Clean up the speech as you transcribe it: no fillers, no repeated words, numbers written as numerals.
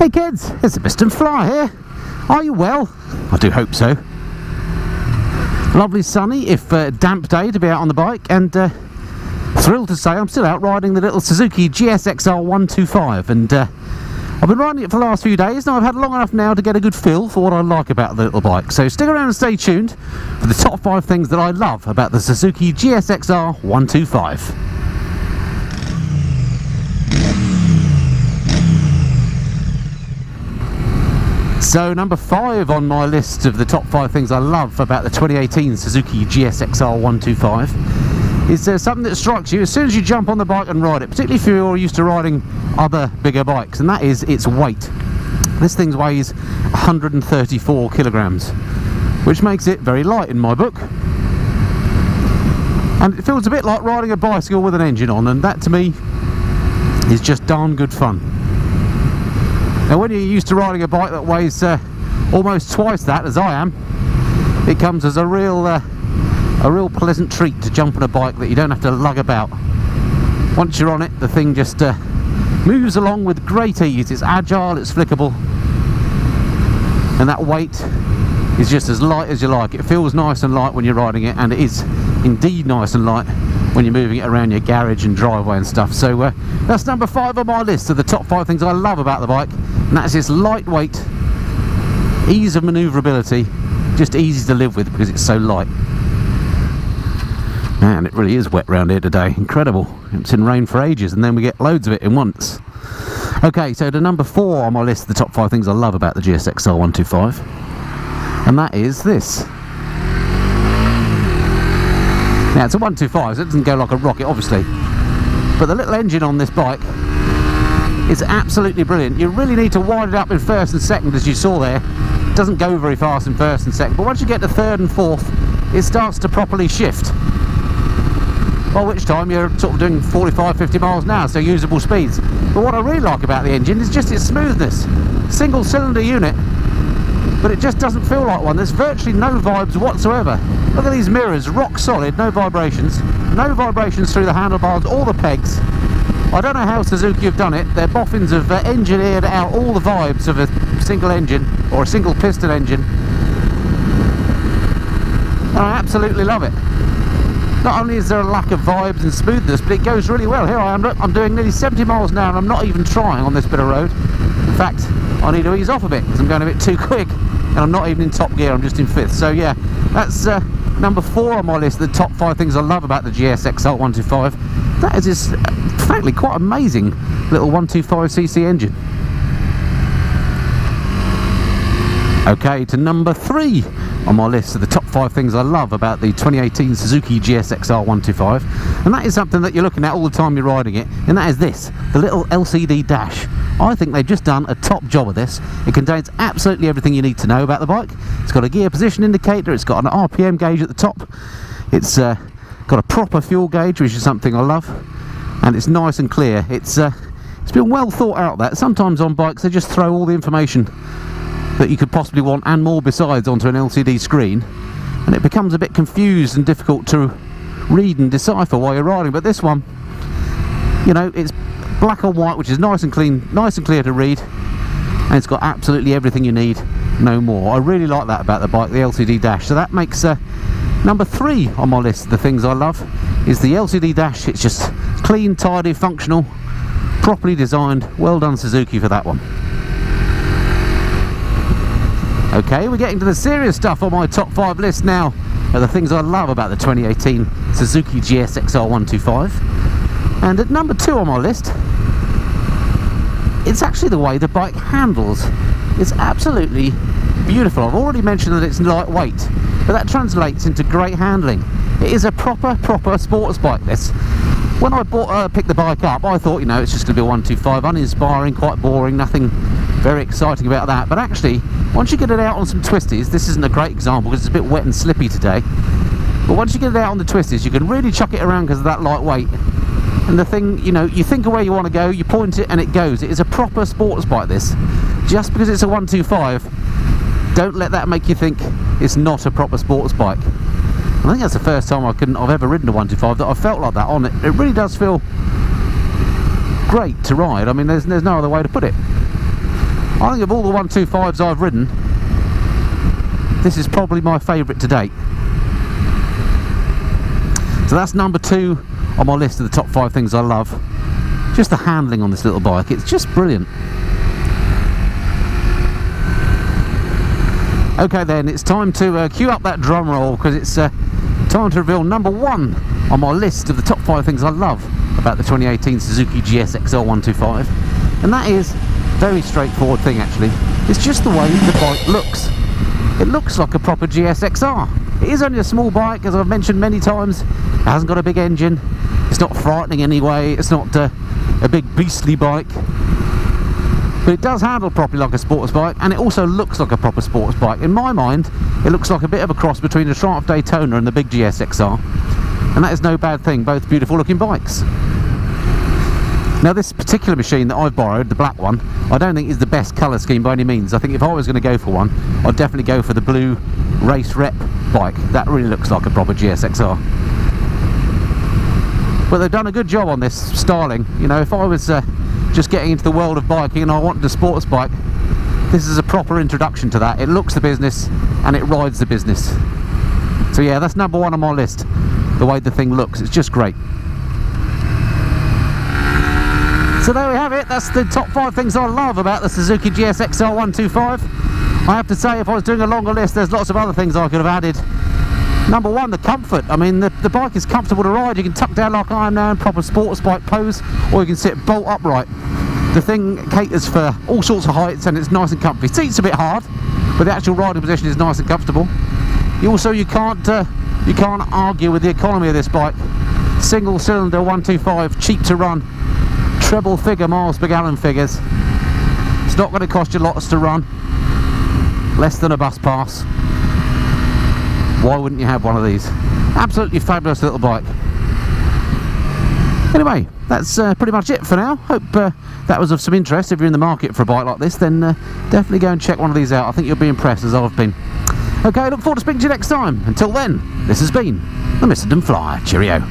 Hey kids, it's the Piston Fly here. Are you well? I do hope so. Lovely sunny, if damp day to be out on the bike, and thrilled to say I'm still out riding the little Suzuki GSXR125, and I've been riding it for the last few days. Now I've had long enough now to get a good feel for what I like about the little bike. So stick around and stay tuned for the top 5 things that I love about the Suzuki GSXR125. So number 5 on my list of the top 5 things I love about the 2018 Suzuki GSXR125 is something that strikes you as soon as you jump on the bike and ride it, particularly if you're used to riding other bigger bikes, and that is its weight. This thing weighs 134 kilograms, which makes it very light in my book. And it feels a bit like riding a bicycle with an engine on, and that to me is just darn good fun. Now when you're used to riding a bike that weighs almost twice that, as I am, it comes as a real pleasant treat to jump on a bike that you don't have to lug about. Once you're on it, the thing just moves along with great ease. It's agile, it's flickable, and that weight is just as light as you like. It feels nice and light when you're riding it, and it is indeed nice and light when you're moving it around your garage and driveway and stuff. So that's number 5 on my list of the top 5 things I love about the bike, and that's its lightweight, ease of manoeuvrability, just easy to live with because it's so light. Man, it really is wet round here today, incredible. It's been rain for ages and then we get loads of it in once. Okay, so the number 4 on my list of the top 5 things I love about the GSXR125, and that is this. Now it's a 125, so it doesn't go like a rocket obviously, but the little engine on this bike is absolutely brilliant. You really need to wind it up in first and second, as you saw there. It doesn't go very fast in first and second, but once you get to third and fourth, it starts to properly shift, by which time you're sort of doing 45-50 miles an hour, so usable speeds. But what I really like about the engine is just its smoothness. Single cylinder unit, but it just doesn't feel like one. There's virtually no vibes whatsoever. Look at these mirrors, rock solid, no vibrations through the handlebars or the pegs. I don't know how Suzuki have done it. Their boffins have engineered out all the vibes of a single engine or a single piston engine, and I absolutely love it. Not only is there a lack of vibes and smoothness, but it goes really well. Here I am, I'm doing nearly 70 miles an hour and I'm not even trying on this bit of road. In fact, I need to ease off a bit because I'm going a bit too quick, and I'm not even in top gear, I'm just in 5th. So yeah, that's number 4 on my list, the top 5 things I love about the GSXR125. That is this, frankly, quite amazing little 125cc engine. Okay, to number 3 on my list of the top 5 things I love about the 2018 Suzuki GSXR125, and that is something that you're looking at all the time you're riding it, and that is this, the little LCD dash. I think they've just done a top job of this. It contains absolutely everything you need to know about the bike. It's got a gear position indicator, it's got an RPM gauge at the top, it's got a proper fuel gauge, which is something I love, and it's nice and clear. It's been well thought out. That sometimes on bikes they just throw all the information that you could possibly want and more besides onto an LCD screen, and it becomes a bit confused and difficult to read and decipher while you're riding. But this one, you know, it's black on white, which is nice and clean, nice and clear to read, and it's got absolutely everything you need, no more. I really like that about the bike, the LCD dash. So that makes number 3 on my list of the things I love is the LCD dash. It's just clean, tidy, functional, properly designed. Well done Suzuki for that one. Okay, we're getting to the serious stuff on my top 5 list now of the things I love about the 2018 Suzuki GSXR125. And at number 2 on my list, it's actually the way the bike handles. It's absolutely beautiful. I've already mentioned that it's lightweight, but that translates into great handling. It is a proper sports bike, this. When I picked the bike up, I thought, you know, it's just going to be a 125, uninspiring, quite boring, nothing very exciting about that. But actually, once you get it out on some twisties, this isn't a great example because it's a bit wet and slippy today, but once you get it out on the twisties, you can really chuck it around because of that lightweight. And the thing, you know, you think of where you want to go, you point it and it goes. It is a proper sports bike, this. Just because it's a 125, don't let that make you think it's not a proper sports bike. I think that's the first time I've ever ridden a 125 that I felt like that on it. It really does feel great to ride. I mean, there's no other way to put it. I think of all the 125s I've ridden, this is probably my favourite to date. So that's number 2 on my list of the top 5 things I love. Just the handling on this little bike, it's just brilliant. Okay then, it's time to cue up that drum roll, because it's time to reveal number 1 on my list of the top 5 things I love about the 2018 Suzuki GSXR125. And that is a very straightforward thing actually. It's just the way the bike looks. It looks like a proper GSXR. It is only a small bike, as I've mentioned many times. It hasn't got a big engine. It's not frightening anyway. It's not a big beastly bike. But it does handle properly like a sports bike, and it also looks like a proper sports bike. In my mind, it looks like a bit of a cross between a Triumph Daytona and the big GSXR. And that is no bad thing, both beautiful looking bikes. Now this particular machine that I've borrowed, the black one, I don't think is the best colour scheme by any means. I think if I was going to go for one, I'd definitely go for the blue race rep bike. That really looks like a proper GSXR. But they've done a good job on this styling. You know, if I was just getting into the world of biking and I wanted a sports bike, this is a proper introduction to that. It looks the business and it rides the business. So yeah, that's number 1 on my list. The way the thing looks, it's just great. So there we have it. That's the top 5 things I love about the Suzuki GSXR125. I have to say, if I was doing a longer list, there's lots of other things I could have added. Number 1, the comfort. I mean, the bike is comfortable to ride. You can tuck down like I am now in proper sports bike pose, or you can sit bolt upright. The thing caters for all sorts of heights and it's nice and comfy. Seat's a bit hard, but the actual riding position is nice and comfortable. You can't argue with the economy of this bike. Single cylinder 125, cheap to run. Treble figure miles per gallon figures. It's not going to cost you lots to run. Less than a bus pass. Why wouldn't you have one of these? Absolutely fabulous little bike. Anyway, that's pretty much it for now. Hope that was of some interest. If you're in the market for a bike like this, then definitely go and check one of these out. I think you'll be impressed as I've been. Okay, look forward to speaking to you next time. Until then, this has been the Mr. Flyer. Cheerio.